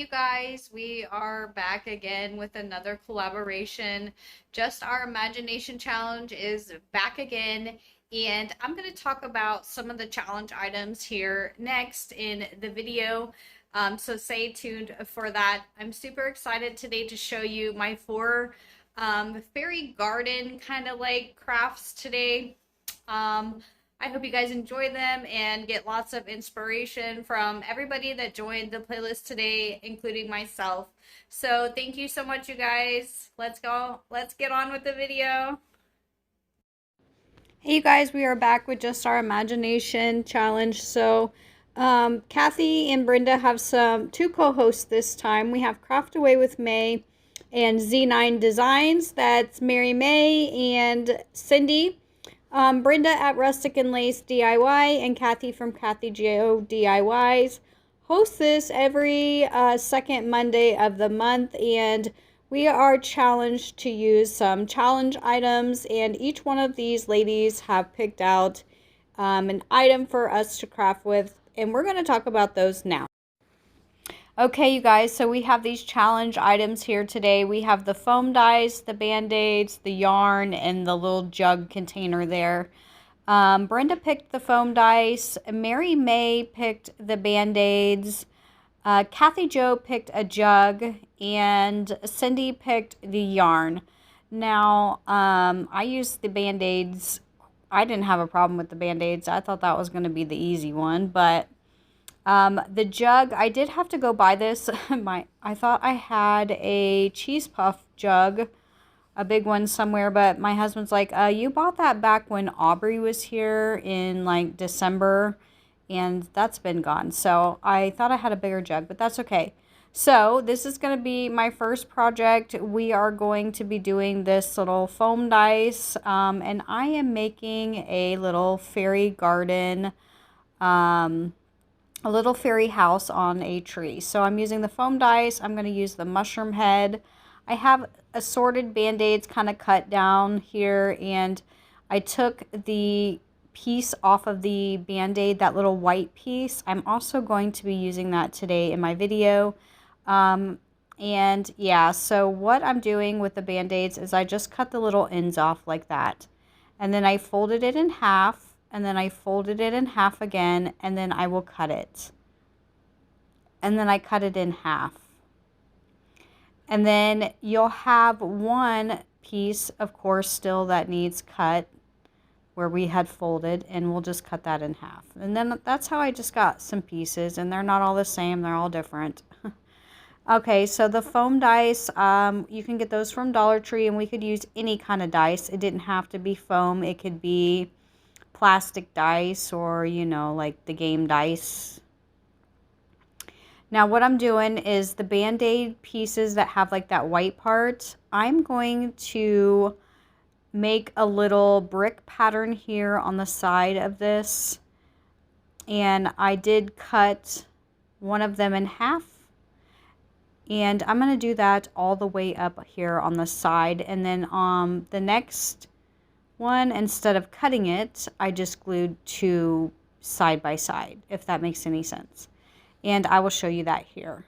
you guys, we are back again with another collaboration. Just Our Imagination Challenge is back again, and I'm going to talk about some of the challenge items here next in the video. So stay tuned for that. I'm super excited today to show you my four fairy garden kind of like crafts today. I hope you guys enjoy them and get lots of inspiration from everybody that joined the playlist today, including myself. So thank you so much, you guys. Let's go. Let's get on with the video. Hey, you guys, we are back with Just Our Imagination Challenge. So Kathy and Brenda have two co-hosts this time. We have Craft Away with May and Z9 Designs. That's Mary May and Cindy. Brenda at Rustic and Lace DIY and Kathy from Kathy Geo DIYs host this every second Monday of the month, and we are challenged to use some challenge items, and each one of these ladies have picked out an item for us to craft with, and we're going to talk about those now. Okay, you guys, so we have these challenge items here today. We have the foam dice, the band-aids, the yarn, and the little jug container there. Brenda picked the foam dice. Mary May picked the band-aids. Kathy Jo picked a jug. And Cindy picked the yarn. Now, I used the band-aids. I didn't have a problem with the band-aids. I thought that was going to be the easy one, but the jug, I did have to go buy this. I thought I had a cheese puff jug, a big one somewhere, but my husband's like, you bought that back when Aubrey was here in like December, and that's been gone. So I thought I had a bigger jug, but that's okay. So this is going to be my first project. We are going to be doing this little foam dice, and I am making a little fairy garden, a little fairy house on a tree. So I'm using the foam dice. I'm going to use the mushroom head. I have assorted band-aids kind of cut down here, and I took the piece off of the band-aid, that little white piece. I'm also going to be using that today in my video. And yeah, so what I'm doing with the band-aids is I just cut the little ends off like that. And then I folded it in half. And then I folded it in half again, and then I will cut it. And then I cut it in half. And then you'll have one piece, of course, still that needs cut where we had folded, and we'll just cut that in half. And then that's how I just got some pieces, and they're not all the same, they're all different. Okay, so the foam dice, you can get those from Dollar Tree, and we could use any kind of dice. It didn't have to be foam, it could be plastic dice or, you know, like the game dice. Now what I'm doing is the band-aid pieces that have like that white part, I'm going to make a little brick pattern here on the side of this, and I did cut one of them in half, and I'm going to do that all the way up here on the side, and then the next one, instead of cutting it, I just glued two side by side, if that makes any sense. And I will show you that here.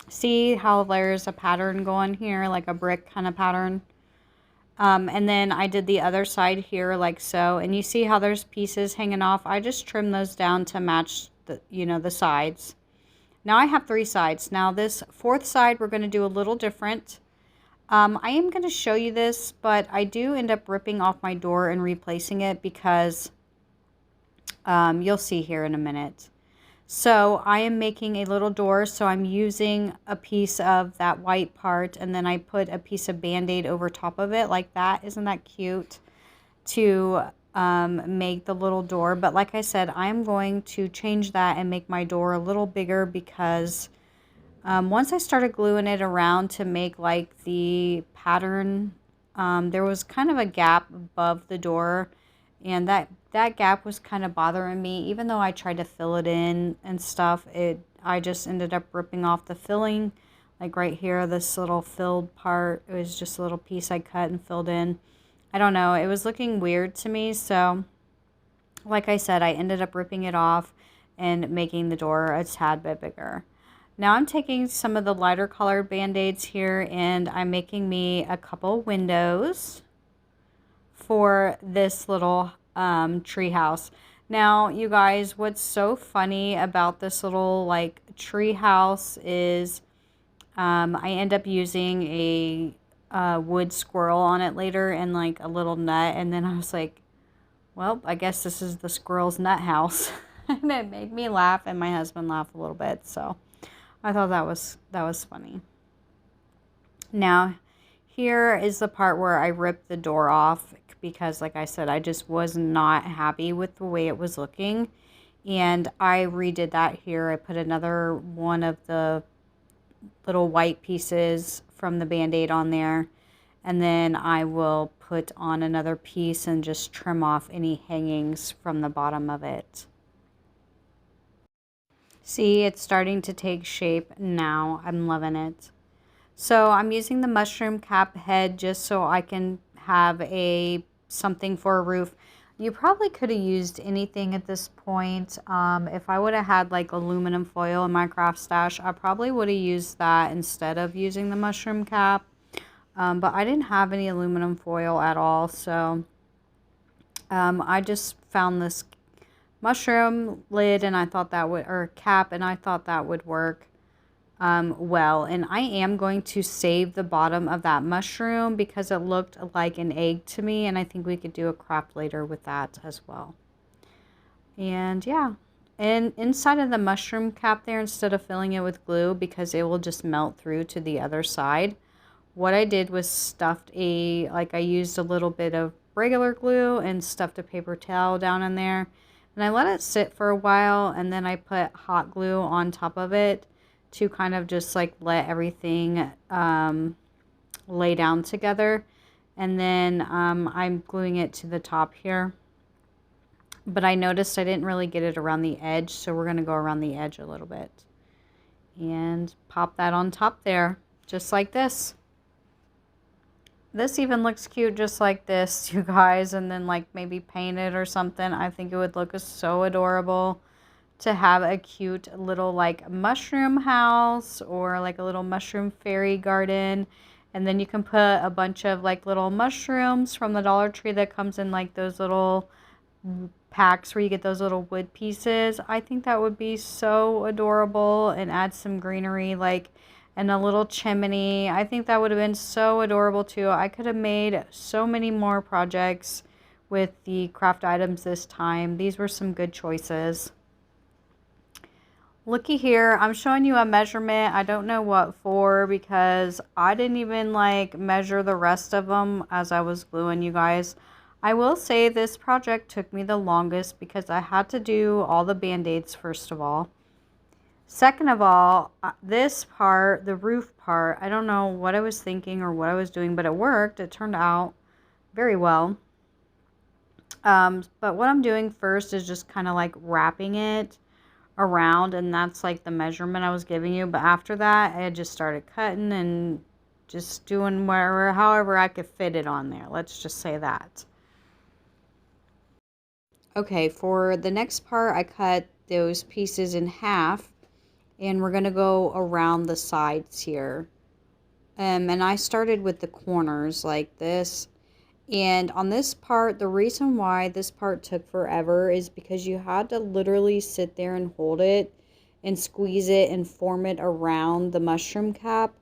See how there's a pattern going here, like a brick kind of pattern. And then I did the other side here like so. And you see how there's pieces hanging off? I just trimmed those down to match the, you know, the sides. Now I have three sides. Now this fourth side we're going to do a little different. I am going to show you this, but I do end up ripping off my door and replacing it because you'll see here in a minute. So I am making a little door, so I'm using a piece of that white part, and then I put a piece of band-aid over top of it like that. Isn't that cute? To make the little door. But like I said, I'm going to change that and make my door a little bigger because once I started gluing it around to make like the pattern, there was kind of a gap above the door, and that gap was kind of bothering me. Even though I tried to fill it in and stuff, I just ended up ripping off the filling, like right here, this little filled part. It was just a little piece I cut and filled in. I don't know, it was looking weird to me, so like I said, I ended up ripping it off and making the door a tad bit bigger. Now I'm taking some of the lighter colored band-aids here and I'm making me a couple windows for this little tree house. Now, you guys, what's so funny about this little like tree house is I end up using a wood squirrel on it later and like a little nut, and then I was like, well, I guess this is the squirrel's nut house. And it made me laugh and my husband laughed a little bit, so I thought that was funny. Now, here is the part where I ripped the door off because, like I said, I just was not happy with the way it was looking. And I redid that here. I put another one of the little white pieces from the Band-Aid on there. And then I will put on another piece and just trim off any hangings from the bottom of it. See, it's starting to take shape now. I'm loving it. So I'm using the mushroom cap head just so I can have something for a roof. You probably could have used anything at this point. If I would have had like aluminum foil in my craft stash, I probably would have used that instead of using the mushroom cap. But I didn't have any aluminum foil at all, so I just found this mushroom lid and I thought that would, or cap, and I thought that would work well. And I am going to save the bottom of that mushroom because it looked like an egg to me, and I think we could do a craft later with that as well. And yeah, and inside of the mushroom cap there, instead of filling it with glue because it will just melt through to the other side, what I did was I used a little bit of regular glue and stuffed a paper towel down in there, and I let it sit for a while, and then I put hot glue on top of it to kind of just like let everything lay down together. And then I'm gluing it to the top here, but I noticed I didn't really get it around the edge, so we're going to go around the edge a little bit and pop that on top there, just like this. This even looks cute just like this, you guys, and then like maybe paint it or something. I think it would look so adorable to have a cute little like mushroom house or like a little mushroom fairy garden. And then you can put a bunch of like little mushrooms from the Dollar Tree that comes in like those little packs where you get those little wood pieces. I think that would be so adorable, and add some greenery like and a little chimney. I think that would have been so adorable too. I could have made so many more projects with the craft items this time. These were some good choices. Looky here, I'm showing you a measurement. I don't know what for because I didn't even like measure the rest of them as I was gluing, you guys. I will say this project took me the longest because I had to do all the band-aids first of all. Second of all, this part, the roof part, I don't know what I was thinking or what I was doing, but it worked. It turned out very well. But what I'm doing first is just kind of like wrapping it around, and that's like the measurement I was giving you. But after that, I just started cutting and just doing however I could fit it on there. Let's just say that. Okay, for the next part, I cut those pieces in half. And we're going to go around the sides here. And I started with the corners like this. And on this part, the reason why this part took forever is because you had to literally sit there and hold it and squeeze it and form it around the mushroom cap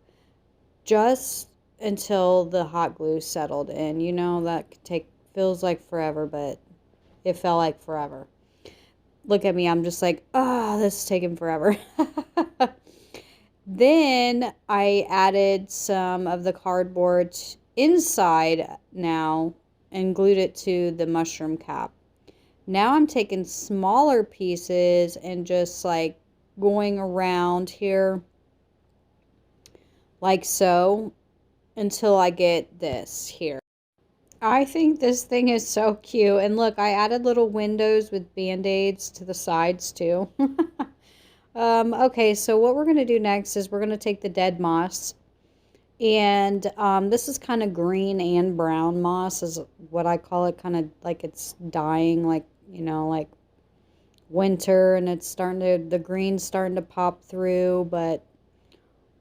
just until the hot glue settled in. You know, that feels like forever, but it felt like forever. Look at me, I'm just like, this is taking forever. Then I added some of the cardboard inside now and glued it to the mushroom cap. Now I'm taking smaller pieces and just like going around here like so until I get this here. I think this thing is so cute. And look, I added little windows with band-aids to the sides too. Okay, so what we're going to do next is we're going to take the dead moss. And this is kind of green and brown moss is what I call it. Kind of like it's dying, like, you know, like winter. And it's the green's starting to pop through. But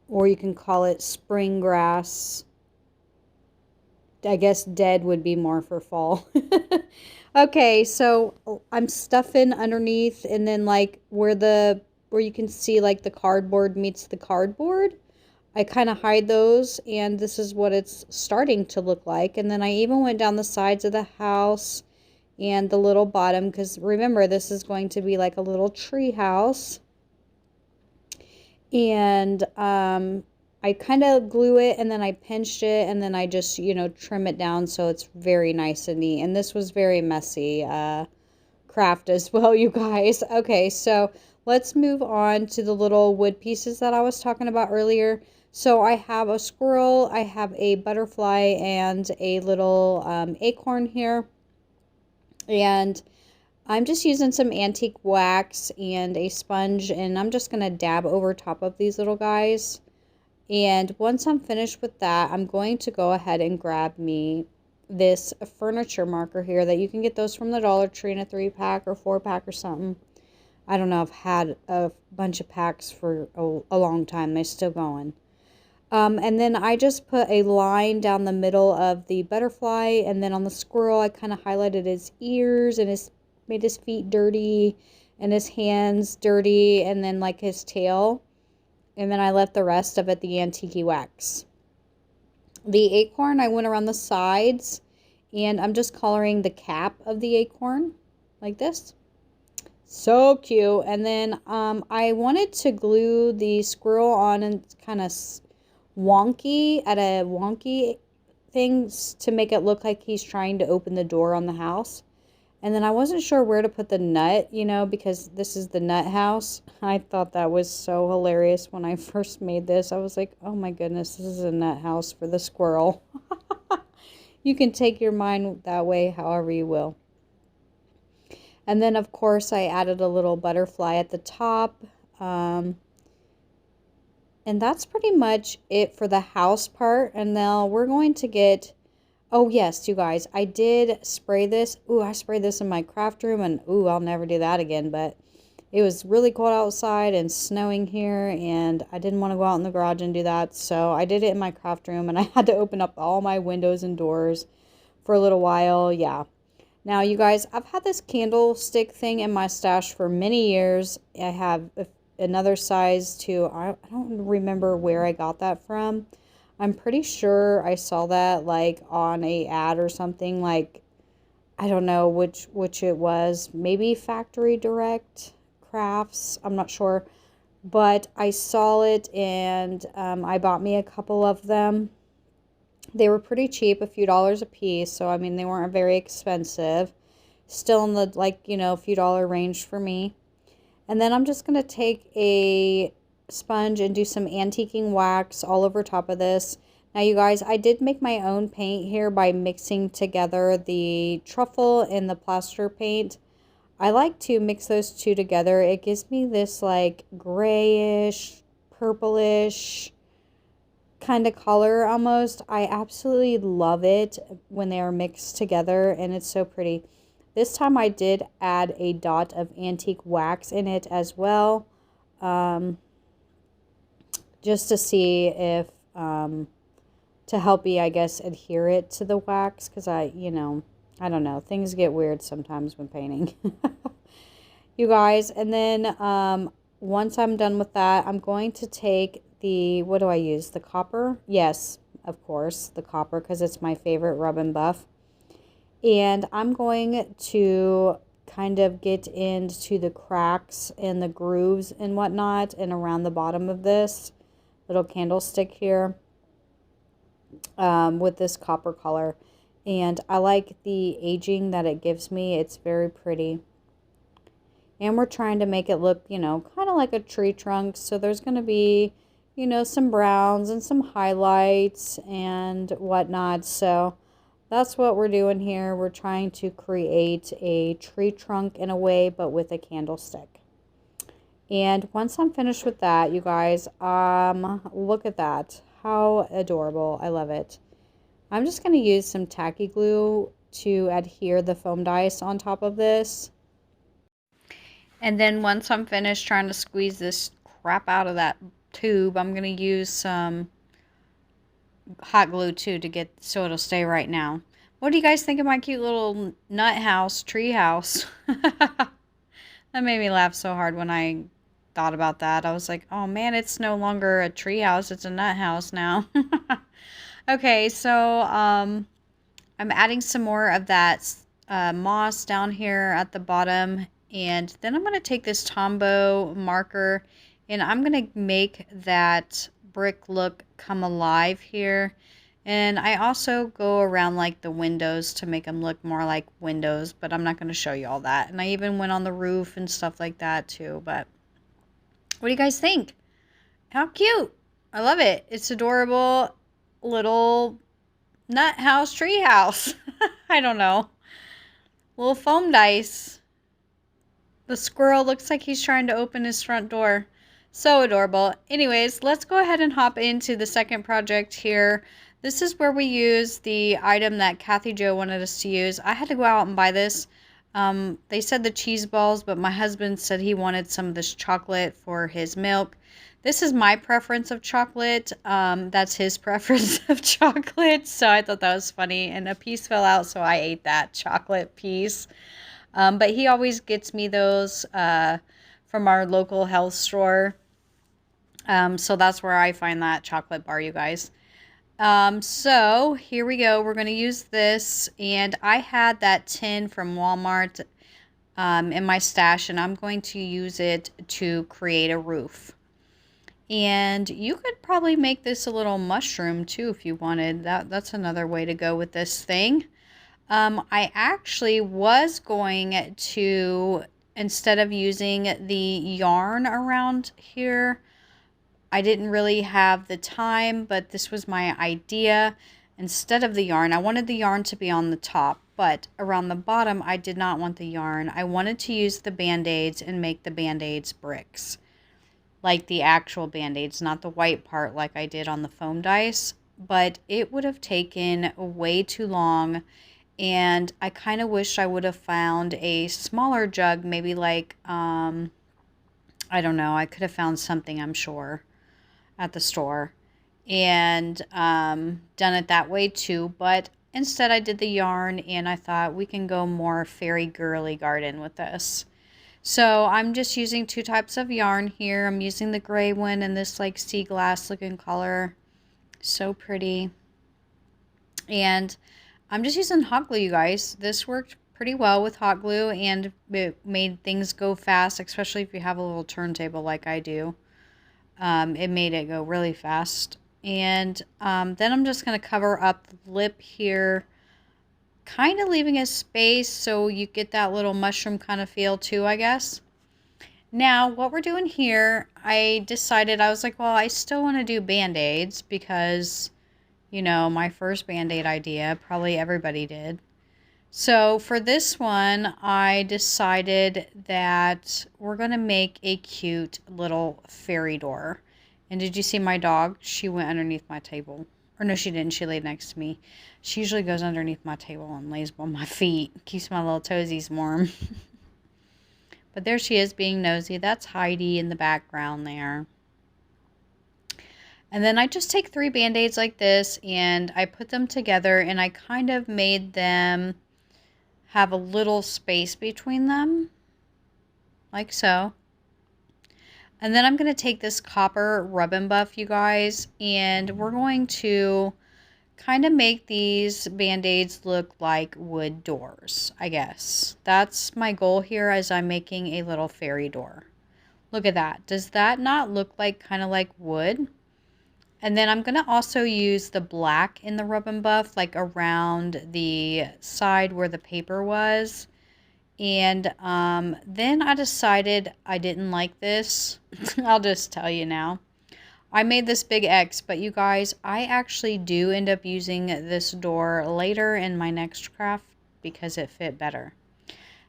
or you can call it spring grass. I guess dead would be more for fall. Okay, so I'm stuffing underneath, and then like where you can see like the cardboard meets the cardboard, I kind of hide those, and this is what it's starting to look like. And then I even went down the sides of the house and the little bottom, because remember, this is going to be like a little tree house. And I kind of glue it, and then I pinched it, and then I just, you know, trim it down so it's very nice and neat. And this was very messy craft as well, you guys. Okay, so let's move on to the little wood pieces that I was talking about earlier. So I have a squirrel, I have a butterfly, and a little acorn here. And I'm just using some antique wax and a sponge, and I'm just going to dab over top of these little guys. And once I'm finished with that, I'm going to go ahead and grab me this furniture marker here that you can get those from the Dollar Tree in a 3-pack or 4-pack or something. I don't know, I've had a bunch of packs for a long time. They're still going. And then I just put a line down the middle of the butterfly, and then on the squirrel I kind of highlighted his ears and made his feet dirty and his hands dirty, and then like his tail. And then I left the rest of it the antique wax. The acorn, I went around the sides, and I'm just coloring the cap of the acorn like this. So cute. And then I wanted to glue the squirrel on and kind of wonky at a wonky things to make it look like he's trying to open the door on the house. And then I wasn't sure where to put the nut, you know, because this is the nut house. I thought that was so hilarious when I first made this. I was like, oh my goodness, this is a nut house for the squirrel. You can take your mind that way however you will. And then of course I added a little butterfly at the top. And that's pretty much it for the house part. And now we're going to get... Oh, yes, you guys, I did spray this. Ooh, I sprayed this in my craft room, and ooh, I'll never do that again. But it was really cold outside and snowing here, and I didn't want to go out in the garage and do that. So I did it in my craft room, and I had to open up all my windows and doors for a little while. Yeah. Now, you guys, I've had this candlestick thing in my stash for many years. I have another size, too. I don't remember where I got that from. I'm pretty sure I saw that like on a ad or something, like I don't know which it was, maybe Factory Direct Crafts, I'm not sure, but I saw it, and I bought me a couple of them. They were pretty cheap, a few dollars a piece, so I mean they weren't very expensive, still in the like, you know, few dollar range for me. And then I'm just going to take a sponge and do some antiquing wax all over top of this. Now you guys, I did make my own paint here by mixing together the truffle and the plaster paint. I like to mix those two together. It gives me this like grayish, purplish kind of color almost. I absolutely love it when they are mixed together, and it's so pretty. This time I did add a dot of antique wax in it as well. Just to see if, to help me, I guess, adhere it to the wax, because you know, I don't know, things get weird sometimes when painting. You guys, and then once I'm done with that, I'm going to take the, what do I use, the copper? Yes, of course, the copper, because it's my favorite rub and buff. And I'm going to kind of get into the cracks and the grooves and whatnot and around the bottom of this little candlestick here with this copper color. And I like the aging that it gives me. It's very pretty. And we're trying to make it look, you know, kind of like a tree trunk. So there's going to be, you know, some browns and some highlights and whatnot. So that's what we're doing here. We're trying to create a tree trunk in a way, but with a candlestick. And once I'm finished with that, you guys, look at that. How adorable. I love it. I'm just going to use some tacky glue to adhere the foam dice on top of this. And then once I'm finished trying to squeeze this crap out of that tube, I'm going to use some hot glue too to get so it'll stay right now. What do you guys think of my cute little nut house, tree house? That made me laugh so hard when I thought about that. I was like, oh man, it's no longer a tree house, it's a nut house now. Okay, so I'm adding some more of that moss down here at the bottom, and then I'm going to take this Tombow marker and I'm going to make that brick look come alive here. And I also go around like the windows to make them look more like windows, but I'm not going to show you all that. And I even went on the roof and stuff like that too. But what do you guys think? How cute! I love it. It's adorable little nut house, tree house. I don't know. Little foam dice. The squirrel looks like he's trying to open his front door. So adorable. Anyways, let's go ahead and hop into the second project here. This is where we use the item that Kathy Jo wanted us to use. I had to go out and buy this. They said the cheese balls, but my husband said he wanted some of this chocolate for his milk. This is my preference of chocolate. That's his preference of chocolate. So I thought that was funny. And a piece fell out, so I ate that chocolate piece. But he always gets me those from our local health store. So that's where I find that chocolate bar, you guys. So here we go. We're going to use this, and I had that tin from Walmart in my stash, and I'm going to use it to create a roof. And you could probably make this a little mushroom too if you wanted. That's another way to go with this thing. I actually was going to, instead of using the yarn around here, I didn't really have the time, but this was my idea. Instead of the yarn, I wanted the yarn to be on the top, but around the bottom, I did not want the yarn. I wanted to use the Band-Aids and make the Band-Aids bricks, like the actual Band-Aids, not the white part like I did on the foam dice, but it would have taken way too long, and I kind of wish I would have found a smaller jug, maybe like, I don't know, I could have found something, I'm sure, at the store, and done it that way too, but instead I did the yarn, and I thought we can go more fairy girly garden with this. So I'm just using two types of yarn here. I'm using the gray one and this like sea glass looking color. So pretty. And I'm just using hot glue, you guys. This worked pretty well with hot glue, and it made things go fast, especially if you have a little turntable like I do. It made it go really fast. And then I'm just going to cover up the lip here, kind of leaving a space so you get that little mushroom kind of feel too, I guess. Now, what we're doing here, I decided, I was like, well, I still want to do Band-Aids because, you know, my first Band-Aid idea, probably everybody did. So for this one, I decided that we're going to make a cute little fairy door. And did you see my dog? She went underneath my table. Or no, she didn't. She laid next to me. She usually goes underneath my table and lays on my feet. Keeps my little toesies warm. But there she is being nosy. That's Heidi in the background there. And then I just take 3 Band-Aids like this and I put them together, and I kind of made them have a little space between them, like so. And then I'm going to take this copper rub and buff, you guys, and we're going to kind of make these Band-Aids look like wood doors, I guess. That's my goal here as I'm making a little fairy door. Look at that. Does that not look like kind of like wood? And then I'm going to also use the black in the rub and buff, like around the side where the paper was. And then I decided I didn't like this. I'll just tell you now. I made this big X, but you guys, I actually do end up using this door later in my next craft because it fit better.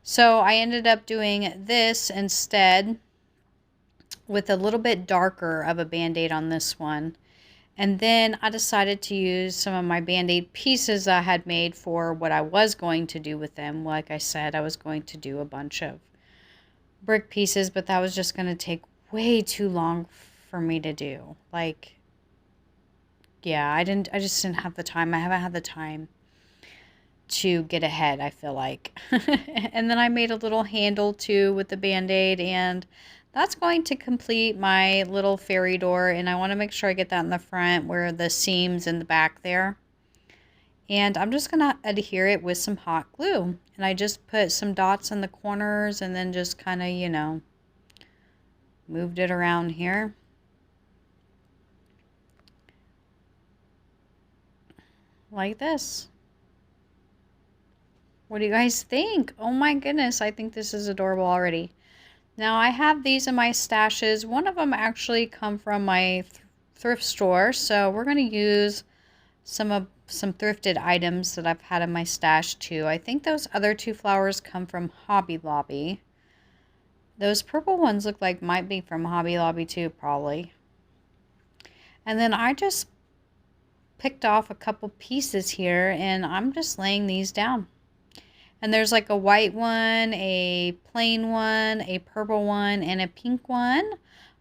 So I ended up doing this instead with a little bit darker of a Band-Aid on this one. And then I decided to use some of my Band-Aid pieces I had made for what I was going to do with them. Like I said, I was going to do a bunch of brick pieces, but that was just going to take way too long for me to do. Like, yeah, I just didn't have the time. I haven't had the time to get ahead, I feel like. And then I made a little handle too with the Band-Aid, and that's going to complete my little fairy door. And I want to make sure I get that in the front where the seams in the back there. And I'm just going to adhere it with some hot glue. And I just put some dots in the corners and then just kind of, you know, moved it around here. Like this. What do you guys think? Oh my goodness, I think this is adorable already. Now I have these in my stashes. One of them actually come from my thrift store, so we're going to use some thrifted items that I've had in my stash too. I think those other two flowers come from Hobby Lobby. Those purple ones look like might be from Hobby Lobby too, probably. And then I just picked off a couple pieces here, and I'm just laying these down. And there's like a white one, a plain one, a purple one, and a pink one.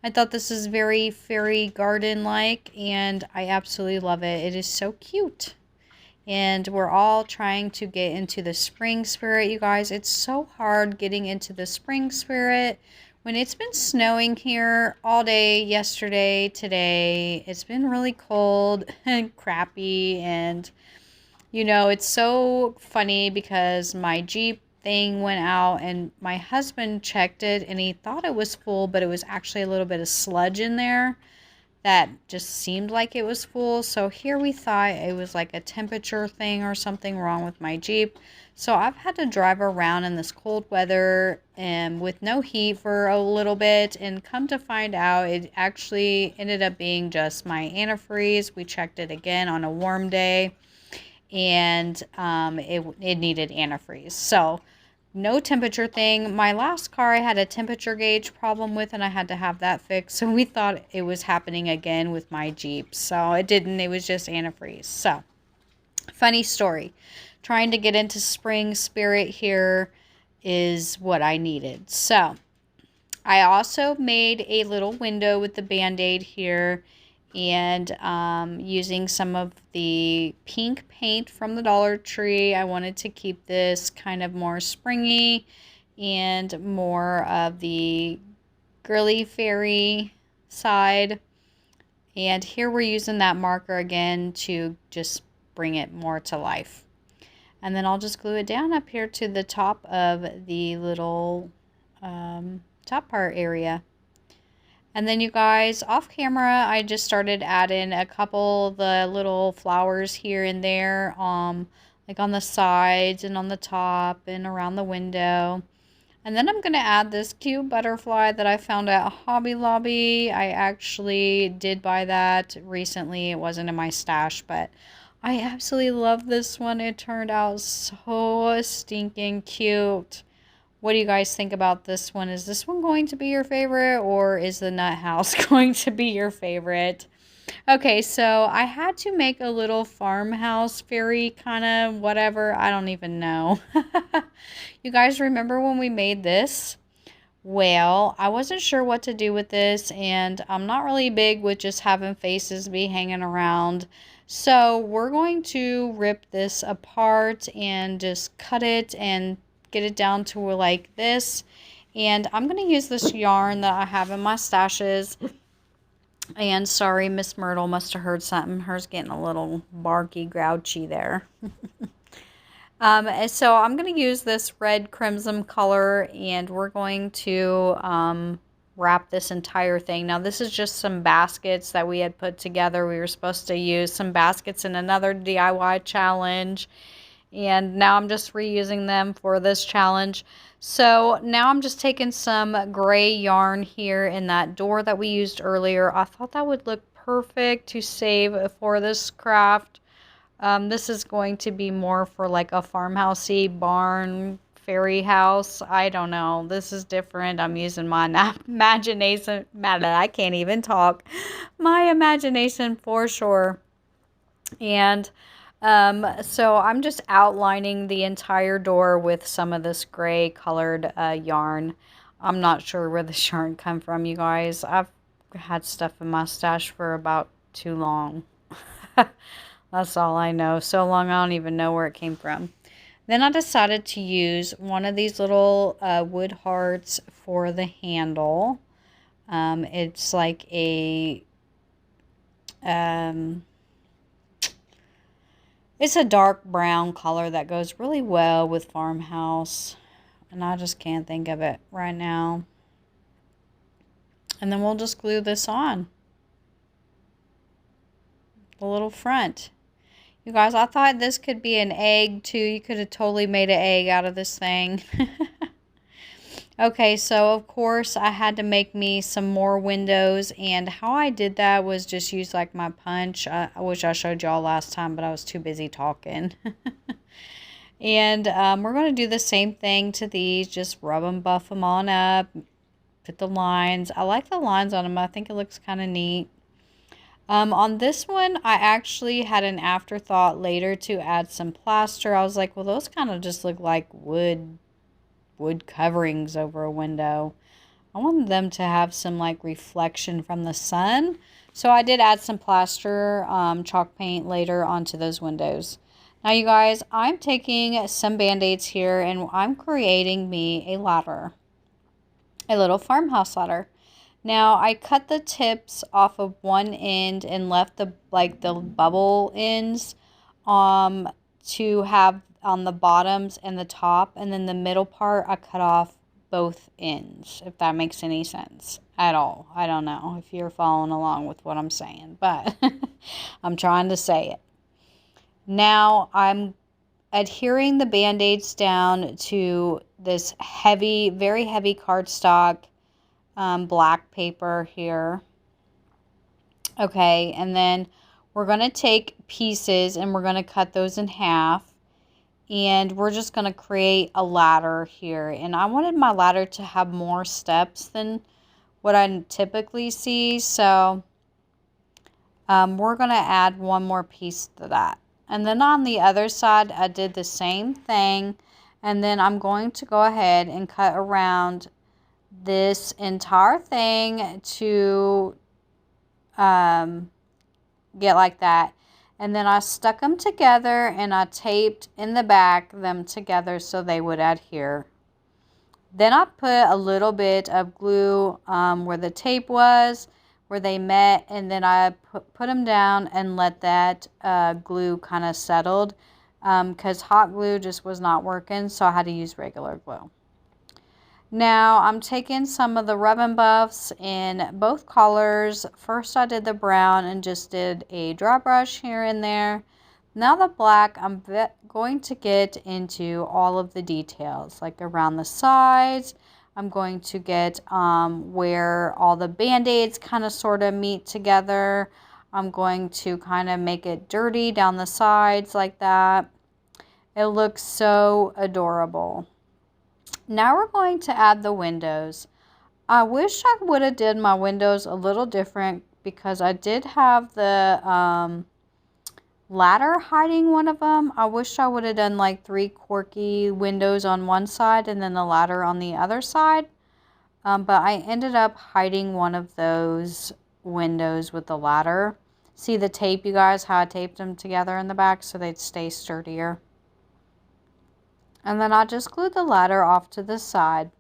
I thought this is very fairy garden-like, and I absolutely love it. It is so cute. And we're all trying to get into the spring spirit, you guys. It's so hard getting into the spring spirit when it's been snowing here all day yesterday, today. It's been really cold and crappy, and you know, it's so funny because my Jeep thing went out and my husband checked it and he thought it was full, but it was actually a little bit of sludge in there that just seemed like it was full. So here we thought it was like a temperature thing or something wrong with my Jeep. So I've had to drive around in this cold weather and with no heat for a little bit, and come to find out it actually ended up being just my antifreeze. We checked it again on a warm day, and it needed antifreeze. So no temperature thing. My last car I had a temperature gauge problem with, and I had to have that fixed. So we thought it was happening again with my Jeep. So it didn't. It was just antifreeze. So funny story. Trying to get into spring spirit here is what I needed. So I also made a little window with the Band-Aid here, and using some of the pink paint from the Dollar Tree. I wanted to keep this kind of more springy and more of the girly fairy side. And here we're using that marker again to just bring it more to life. And then I'll just glue it down up here to the top of the little top part area. And then you guys, off camera, I just started adding a couple of the little flowers here and there, like on the sides and on the top and around the window. And then I'm going to add this cute butterfly that I found at Hobby Lobby. I actually did buy that recently. It wasn't in my stash, but I absolutely love this one. It turned out so stinking cute. What do you guys think about this one? Is this one going to be your favorite, or is the nut house going to be your favorite? Okay, so I had to make a little farmhouse fairy kind of whatever. I don't even know. You guys remember when we made this? Well, I wasn't sure what to do with this, and I'm not really big with just having faces be hanging around. So we're going to rip this apart and just cut it and get it down to like this. And I'm going to use this yarn that I have in my stashes. And sorry, Miss Myrtle must have heard something. Hers getting a little barky, grouchy there. So I'm going to use this red crimson color, and we're going to wrap this entire thing. Now this is just some baskets that we had put together. We were supposed to use some baskets in another DIY challenge, and now I'm just reusing them for this challenge. So now I'm just taking some gray yarn here in that door that we used earlier. I thought that would look perfect to save for this craft. This is going to be more for like a farmhousey barn fairy house. I don't know. This is different. I'm using my imagination. I can't even talk. My imagination for sure. And so I'm just outlining the entire door with some of this gray colored yarn. I'm not sure where this yarn come from, you guys. I've had stuff in my stash for about too long. That's all I know. So long I don't even know where it came from. Then I decided to use one of these little wood hearts for the handle. It's like a... it's a dark brown color that goes really well with farmhouse. And I just can't think of it right now. And then we'll just glue this on. The little front. You guys, I thought this could be an egg too. You could have totally made an egg out of this thing. Okay, so of course I had to make me some more windows, and how I did that was just use like my punch. I wish I showed y'all last time, but I was too busy talking. And we're going to do the same thing to these. Just rub them, buff them on up. Put the lines. I like the lines on them. I think it looks kind of neat. On this one, I actually had an afterthought later to add some plaster. I was like, well, those kind of just look like wood coverings over a window. I wanted them to have some like reflection from the sun. So I did add some plaster, chalk paint later onto those windows. Now you guys, I'm taking some band-aids here and I'm creating me a ladder. A little farmhouse ladder. Now I cut the tips off of one end and left the bubble ends to have on the bottoms and the top, and then the middle part I cut off both ends, if that makes any sense at all. I don't know if you're following along with what I'm saying, but I'm trying to say it. Now I'm adhering the band-aids down to this heavy, very heavy cardstock black paper here. Okay, and then we're going to take pieces and we're going to cut those in half. And we're just going to create a ladder here. And I wanted my ladder to have more steps than what I typically see. So we're going to add one more piece to that. And then on the other side, I did the same thing. And then I'm going to go ahead and cut around this entire thing to get like that. And then I stuck them together and I taped in the back them together so they would adhere. Then I put a little bit of glue where the tape was, where they met, and then I put them down and let that glue kind of settled because hot glue just was not working, so I had to use regular glue. Now I'm taking some of the Rub and Buffs in both colors. First I did the brown and just did a dry brush here and there. Now the black, I'm going to get into all of the details, like around the sides. I'm going to get where all the band-aids kind of sort of meet together. I'm going to kind of make it dirty down the sides like that. It looks so adorable. Now we're going to add the windows. I wish I would have did my windows a little different because I did have the ladder hiding one of them. I wish I would have done like 3 quirky windows on one side and then the ladder on the other side. But I ended up hiding one of those windows with the ladder. See the tape, you guys, how I taped them together in the back so they'd stay sturdier. And then I just glued the ladder off to the side.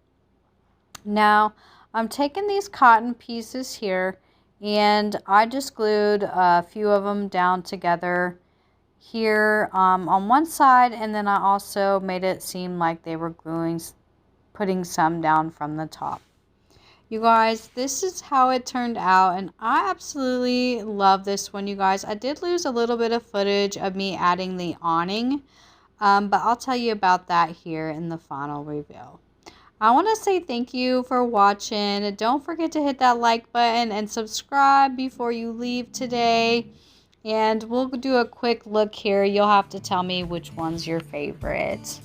Now I'm taking these cotton pieces here and I just glued a few of them down together here on one side, and then I also made it seem like they were putting some down from the top. You guys, this is how it turned out, and I absolutely love this one, you guys. I did lose a little bit of footage of me adding the awning. But I'll tell you about that here in the final reveal. I want to say thank you for watching. Don't forget to hit that like button and subscribe before you leave today. And we'll do a quick look here. You'll have to tell me which one's your favorite.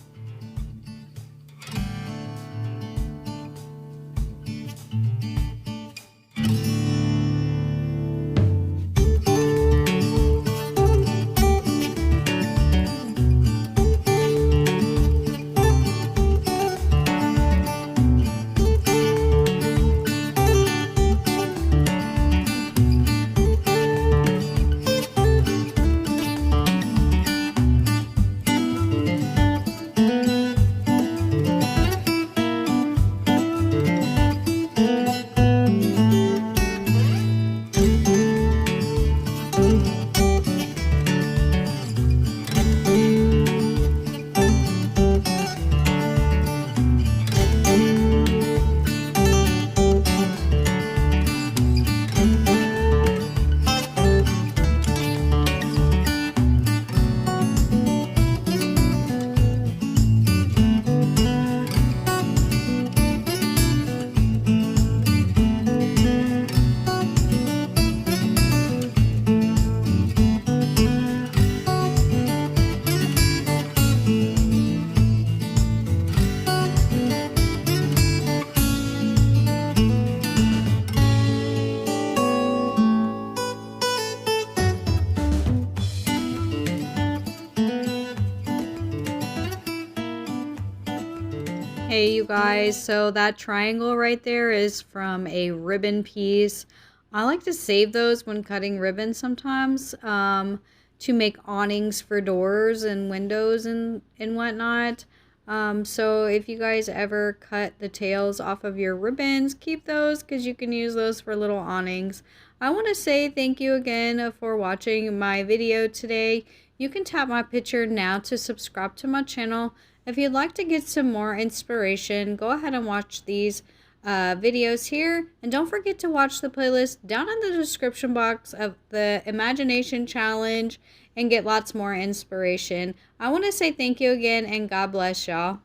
Hey you guys, so that triangle right there is from a ribbon piece. I like to save those when cutting ribbon sometimes to make awnings for doors and windows and whatnot. So if you guys ever cut the tails off of your ribbons, keep those because you can use those for little awnings. I want to say thank you again for watching my video today. You can tap my picture now to subscribe to my channel. If you'd like to get some more inspiration, go ahead and watch these videos here. And don't forget to watch the playlist down in the description box of the Imagination Challenge and get lots more inspiration. I want to say thank you again and God bless y'all.